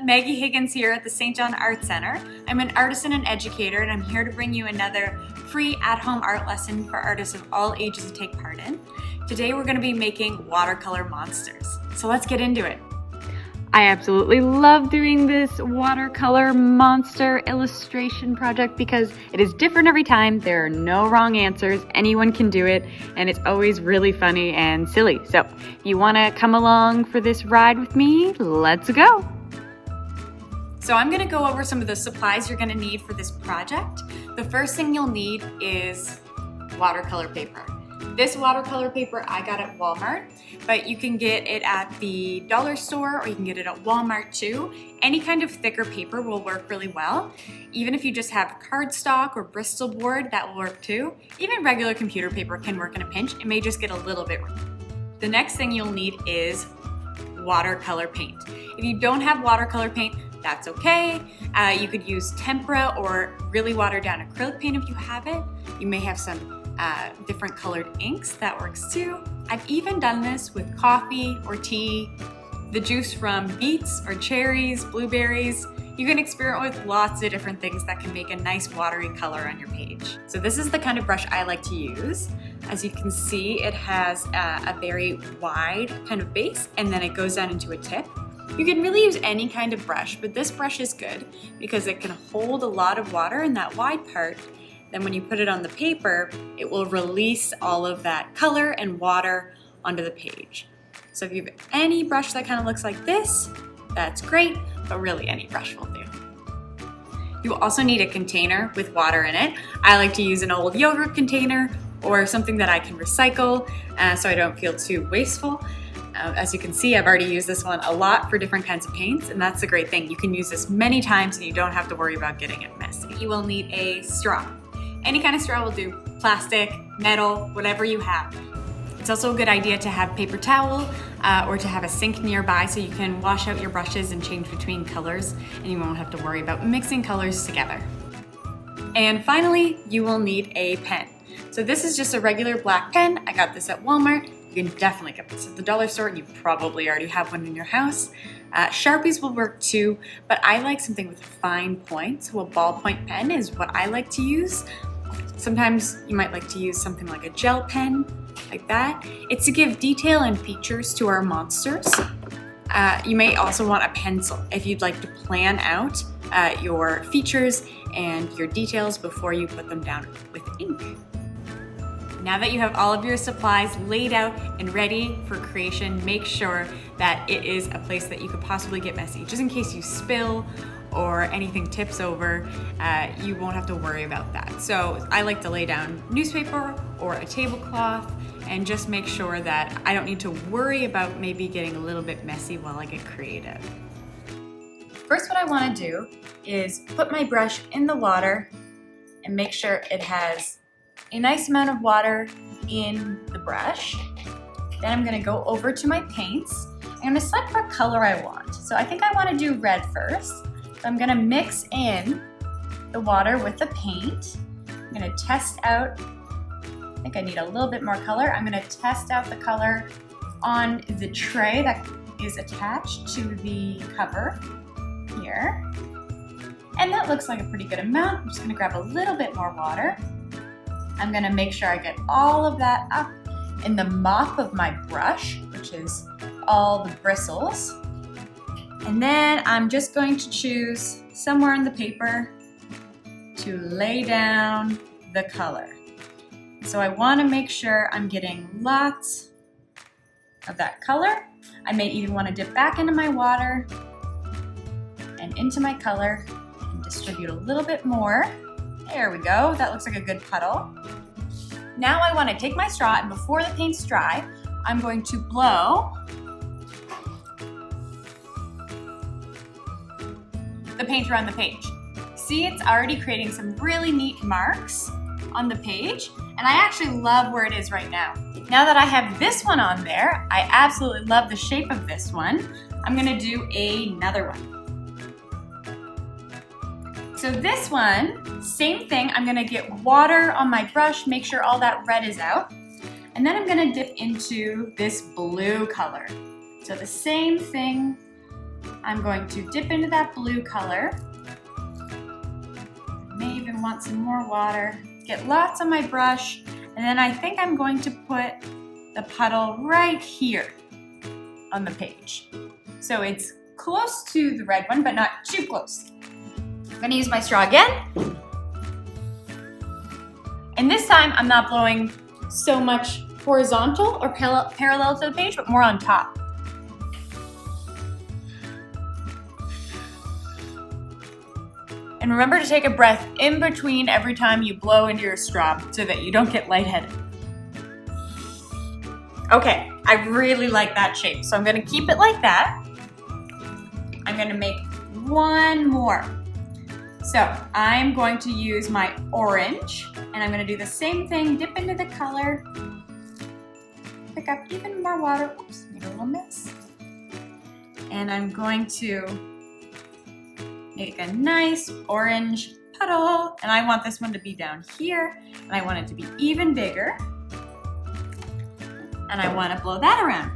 Maggie Higgins here at the St. John Art Center. I'm an artist and an educator, and I'm here to bring you another free at-home art lesson for artists of all ages to take part in. Today we're going to be making watercolor monsters. So let's get into it. I absolutely love doing this watercolor monster illustration project because it is different every time. There are no wrong answers. Anyone can do it, and it's always really funny and silly. So if you want to come along for this ride with me, let's go. So I'm going to go over some of the supplies you're going to need for this project. The first thing you'll need is watercolor paper. This watercolor paper I got at Walmart, but you can get it at the dollar store or you can get it at Walmart too. Any kind of thicker paper will work really well. Even if you just have cardstock or Bristol board, that will work too. Even regular computer paper can work in a pinch. It may just get a little bit. The next thing you'll need is watercolor paint. If you don't have watercolor paint, that's okay. You could use tempera or really watered down acrylic paint if you have it. You may have some different colored inks, that works too. I've even done this with coffee or tea, the juice from beets or cherries, blueberries. You can experiment with lots of different things that can make a nice watery color on your page. So this is the kind of brush I like to use. As you can see, it has a very wide kind of base and then it goes down into a tip. You can really use any kind of brush, but this brush is good because it can hold a lot of water in that wide part. Then when you put it on the paper, it will release all of that color and water onto the page. So if you have any brush that kind of looks like this, that's great, but really any brush will do. You also need a container with water in it. I like to use an old yogurt container or something that I can recycle so I don't feel too wasteful. As you can see, I've already used this one a lot for different kinds of paints, and that's the great thing. You can use this many times and you don't have to worry about getting it messy. You will need a straw. Any kind of straw will do, plastic, metal, whatever you have. It's also a good idea to have paper towel or to have a sink nearby so you can wash out your brushes and change between colors and you won't have to worry about mixing colors together. And finally, you will need a pen. So this is just a regular black pen. I got this at Walmart. You can definitely get this at the dollar store and you probably already have one in your house. Sharpies will work too, but I like something with a fine point. So a ballpoint pen is what I like to use. Sometimes you might like to use something like a gel pen, like that. It's to give detail and features to our monsters. You may also want a pencil if you'd like to plan out your features and your details before you put them down with ink. Now that you have all of your supplies laid out and ready for creation, make sure that it is a place that you could possibly get messy. Just in case you spill or anything tips over, you won't have to worry about that. So I like to lay down newspaper or a tablecloth and just make sure that I don't need to worry about maybe getting a little bit messy while I get creative. First, what I want to do is put my brush in the water and make sure it has a nice amount of water in the brush. Then I'm going to go over to my paints. I'm going to select what color I want. So I think I want to do red first. So I'm going to mix in the water with the paint. I'm going to test out, I think I need a little bit more color. I'm going to test out the color on the tray that is attached to the cover here. And that looks like a pretty good amount. I'm just going to grab a little bit more water. I'm going to make sure I get all of that up in the mop of my brush, which is all the bristles. And then I'm just going to choose somewhere on the paper to lay down the color. So I want to make sure I'm getting lots of that color. I may even want to dip back into my water and into my color and distribute a little bit more. There we go, that looks like a good puddle. Now I want to take my straw and before the paint's dry, I'm going to blow the paint around the page. See, it's already creating some really neat marks on the page, and I actually love where it is right now. Now that I have this one on there, I absolutely love the shape of this one. I'm gonna do another one. So this one, same thing, I'm gonna get water on my brush, make sure all that red is out, and then I'm gonna dip into this blue color. So the same thing I'm going to dip into that blue color. May even want some more water. Get lots on my brush, and then I think I'm going to put the puddle right here on the page. So it's close to the red one, but not too close. I'm gonna use my straw again. And this time I'm not blowing so much horizontal or parallel to the page, but more on top. And remember to take a breath in between every time you blow into your straw so that you don't get lightheaded. Okay, I really like that shape, so I'm gonna keep it like that. I'm gonna make one more. So I'm going to use my orange, and I'm gonna do the same thing, dip into the color, pick up even more water. Oops, made a little mess. And I'm going to make a nice orange puddle, and I want this one to be down here, and I want it to be even bigger, and I want to blow that around.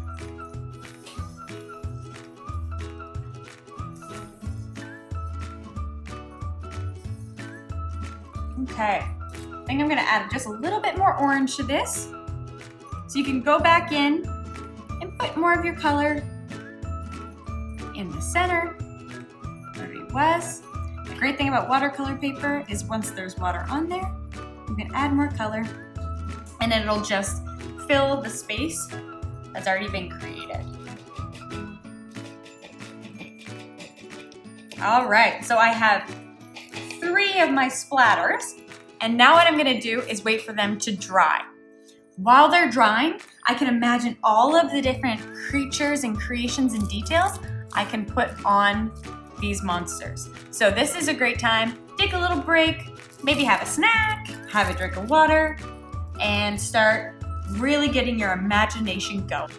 Okay, I think I'm going to add just a little bit more orange to this, so you can go back in and put more of your color in the center. There it was. The great thing about watercolor paper is once there's water on there, you can add more color, and then it'll just fill the space that's already been created. All right, so I have 3 of my splatters, and now what I'm gonna do is wait for them to dry. While they're drying, I can imagine all of the different creatures and creations and details I can put on these monsters. So this is a great time. Take a little break, maybe have a snack, have a drink of water, and start really getting your imagination going.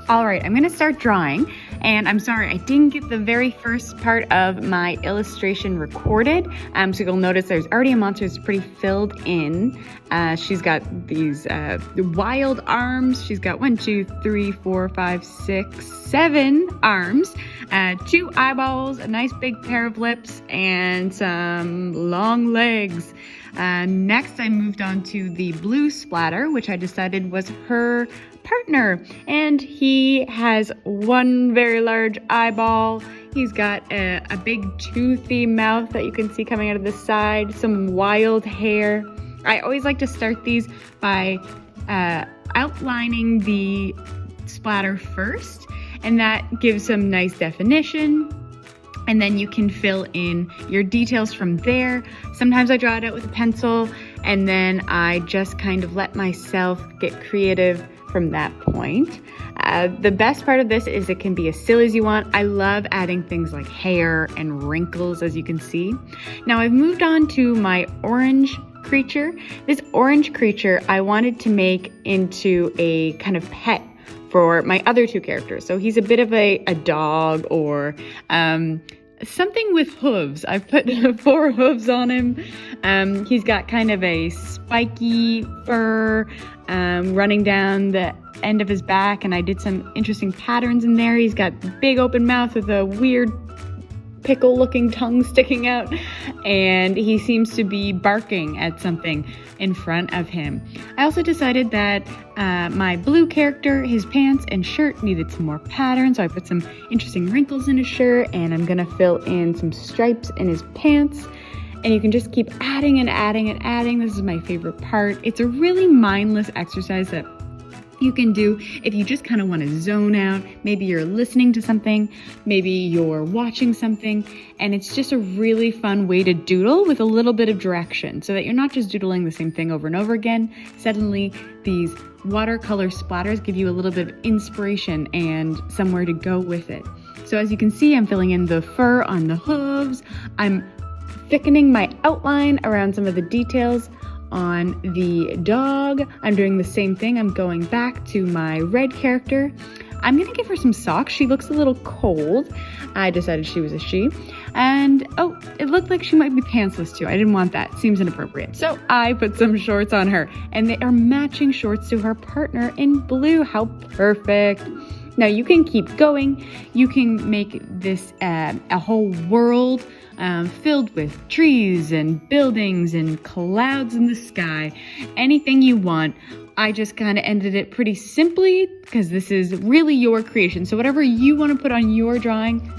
All right, I'm gonna start drawing, and I'm sorry, I didn't get the very first part of my illustration recorded. So you'll notice there's already a monster that's pretty filled in. She's got these wild arms. She's got 1, 2, 3, 4, 5, 6, 7 arms, 2 eyeballs, a nice big pair of lips, and some long legs. Next, I moved on to the blue splatter, which I decided was her partner, and he has 1 very large eyeball. He's got a big toothy mouth that you can see coming out of the side, some wild hair. I always like to start these by outlining the splatter first, and that gives some nice definition. And then you can fill in your details from there. Sometimes I draw it out with a pencil, and then I just kind of let myself get creative from that point. The best part of this is it can be as silly as you want. I love adding things like hair and wrinkles, as you can see. Now I've moved on to my orange creature. This orange creature I wanted to make into a kind of pet for my other 2 characters. So he's a bit of a dog, or something with hooves. I've put 4 hooves on him. He's got kind of a spiky fur running down the end of his back, and I did some interesting patterns in there. He's got big open mouth with a weird pickle looking tongue sticking out, and he seems to be barking at something in front of him. I also decided that my blue character, his pants and shirt needed some more pattern, so I put some interesting wrinkles in his shirt, and I'm gonna fill in some stripes in his pants. And you can just keep adding and adding and adding. This is my favorite part. It's a really mindless exercise that you can do if you just kind of want to zone out. Maybe you're listening to something, maybe you're watching something, and it's just a really fun way to doodle with a little bit of direction so that you're not just doodling the same thing over and over again. Suddenly, these watercolor splatters give you a little bit of inspiration and somewhere to go with it. So as you can see, I'm filling in the fur on the hooves. I'm thickening my outline around some of the details on the dog. I'm doing the same thing. I'm going back to my red character. I'm gonna give her some socks. She looks a little cold. I decided she was a she. And oh, it looked like she might be pantsless too. I didn't want that. Seems inappropriate. So I put some shorts on her, and they are matching shorts to her partner in blue. How perfect. Now you can keep going. You can make this a whole world filled with trees and buildings and clouds in the sky, anything you want. I just kind of ended it pretty simply because this is really your creation. So whatever you want to put on your drawing,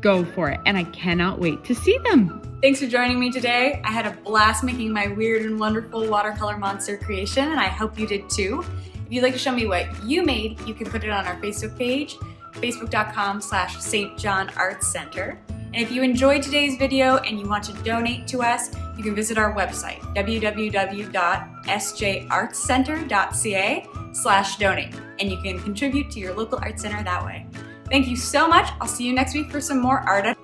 go for it. And I cannot wait to see them. Thanks for joining me today. I had a blast making my weird and wonderful watercolor monster creation, and I hope you did too. If you'd like to show me what you made, you can put it on our Facebook page, facebook.com/St. John Arts Center. And if you enjoyed today's video and you want to donate to us, you can visit our website, www.sjartscenter.ca/donate, and you can contribute to your local art center that way. Thank you so much. I'll see you next week for some more art.